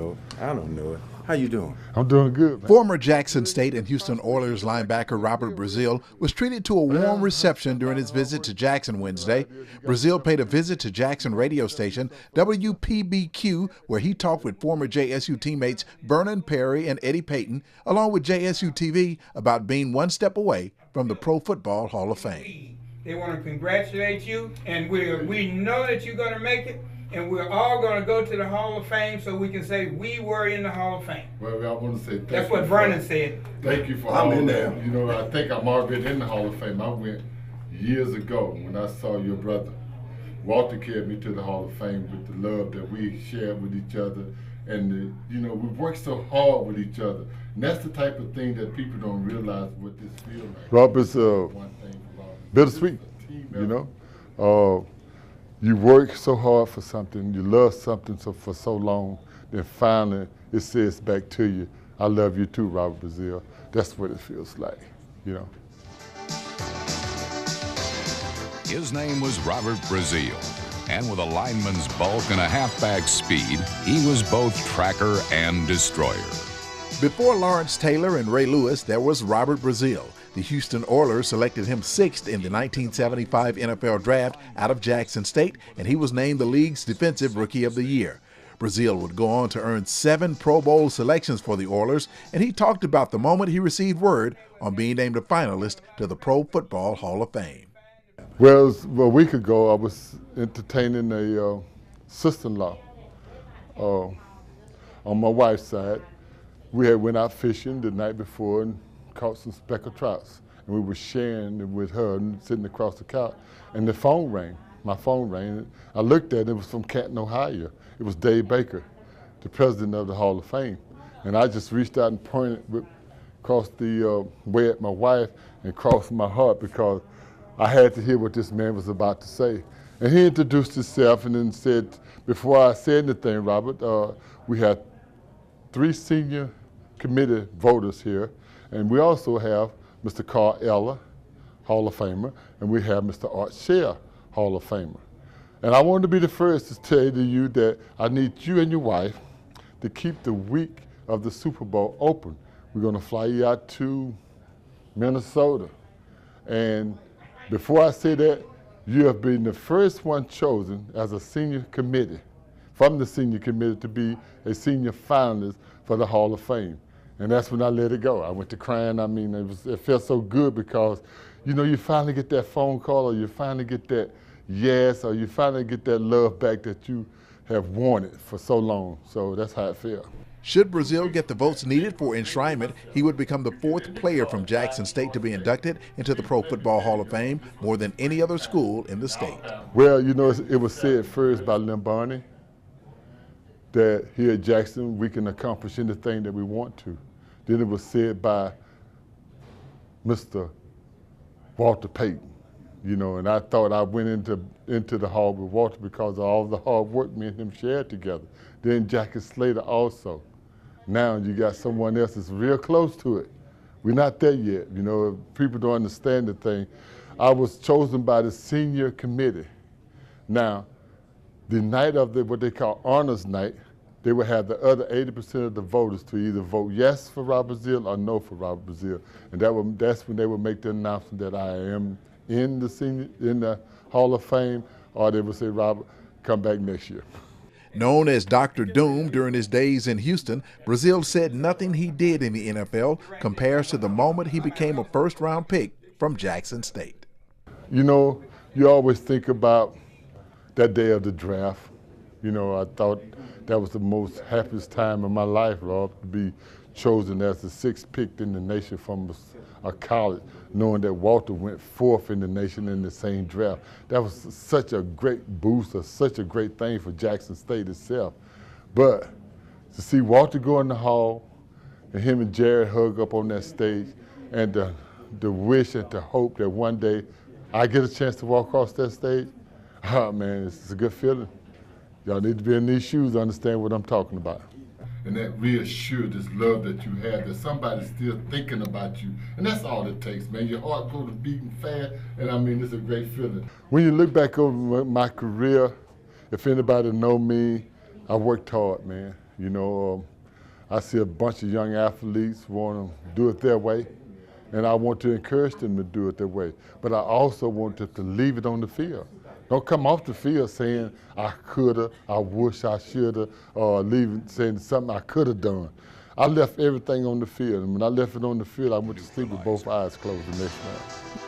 know. I don't know it. How you doing? I'm doing good, man. Former Jackson State and Houston Oilers linebacker Robert Brazile was treated to a warm reception during his visit to Jackson Wednesday. Brazile paid a visit to Jackson radio station WPBQ, where he talked with former JSU teammates Vernon Perry and Eddie Payton, along with JSU TV, about being one step away from the Pro Football Hall of Fame. They want to congratulate you, and we know that you're going to make it. And we're all going to go to the Hall of Fame so we can say we were in the Hall of Fame. Well, I want to say thank you. That's what Vernon said. Thank you for all in there. You know, I think I'm already in the Hall of Fame. I went years ago when I saw your brother. Walter carried me to the Hall of Fame with the love that we shared with each other. And, you know, we worked so hard with each other. And that's the type of thing that people don't realize what this feels like. Robert's bittersweet, you know. You work so hard for something, you love something for so long, then finally it says back to you, I love you too, Robert Brazile. That's what it feels like, you know. His name was Robert Brazile, and with a lineman's bulk and a halfback speed, he was both tracker and destroyer. Before Lawrence Taylor and Ray Lewis, there was Robert Brazile. The Houston Oilers selected him 6th in the 1975 NFL Draft out of Jackson State, and he was named the league's Defensive Rookie of the Year. Brazile would go on to earn 7 Pro Bowl selections for the Oilers, and he talked about the moment he received word on being named a finalist to the Pro Football Hall of Fame. Well, a week ago, I was entertaining a sister-in-law on my wife's side. We had went out fishing the night before and caught some speckled trouts. And we were sharing with her and sitting across the couch. And the phone rang. My phone rang. I looked at it. It was from Canton, Ohio. It was Dave Baker, the president of the Hall of Fame. And I just reached out and pointed across the way at my wife and crossed my heart because I had to hear what this man was about to say. And he introduced himself and then said, before I said anything, Robert, we had 3 senior committee voters here. And we also have Mr. Carl Eller, Hall of Famer, and we have Mr. Art Shea, Hall of Famer. And I wanted to be the first to tell you that I need you and your wife to keep the week of the Super Bowl open. We're going to fly you out to Minnesota. And before I say that, you have been the first one chosen as a senior committee, from the senior committee, to be a senior finalist for the Hall of Fame. And that's when I let it go. I went to crying. I mean, it felt so good because, you know, you finally get that phone call, or you finally get that yes, or you finally get that love back that you have wanted for so long. So that's how it felt. Should Brazile get the votes needed for enshrinement, he would become the 4th player from Jackson State to be inducted into the Pro Football Hall of Fame, more than any other school in the state. Well, you know, it was said first by Lynn Barney that here at Jackson we can accomplish anything that we want to. Then it was said by Mr. Walter Payton, you know, and I thought I went into the hall with Walter because of all the hard work me and him shared together. Then Jackie Slater also. Now you got someone else that's real close to it. We're not there yet, you know, people don't understand the thing. I was chosen by the senior committee. Now, the night of what they call honors night, they would have the other 80% of the voters to either vote yes for Robert Brazile or no for Robert Brazile. And that's when they would make the announcement that I am in the Hall of Fame, or they would say, Robert, come back next year. Known as Dr. Doom during his days in Houston, Brazile said nothing he did in the NFL compares to the moment he became a first-round pick from Jackson State. You know, you always think about that day of the draft. You know, I thought that was the most happiest time of my life, Rob, to be chosen as the 6th pick in the nation from a college, knowing that Walter went 4th in the nation in the same draft. That was such a great boost, such a great thing for Jackson State itself. But to see Walter go in the hall and him and Jared hug up on that stage, and the wish and the hope that one day I get a chance to walk across that stage, oh man, it's a good feeling. Y'all need to be in these shoes to understand what I'm talking about. And that reassure this love that you have, that somebody's still thinking about you. And that's all it takes, man. Your heart goes beating fast, and I mean, it's a great feeling. When you look back over my career, if anybody know me, I worked hard, man. You know, I see a bunch of young athletes want to do it their way, and I want to encourage them to do it their way. But I also want them to leave it on the field. Don't come off the field saying, I coulda, I wish I shoulda, or saying something I could have done. I left everything on the field, and when I left it on the field, I went to sleep with both eyes closed the next night.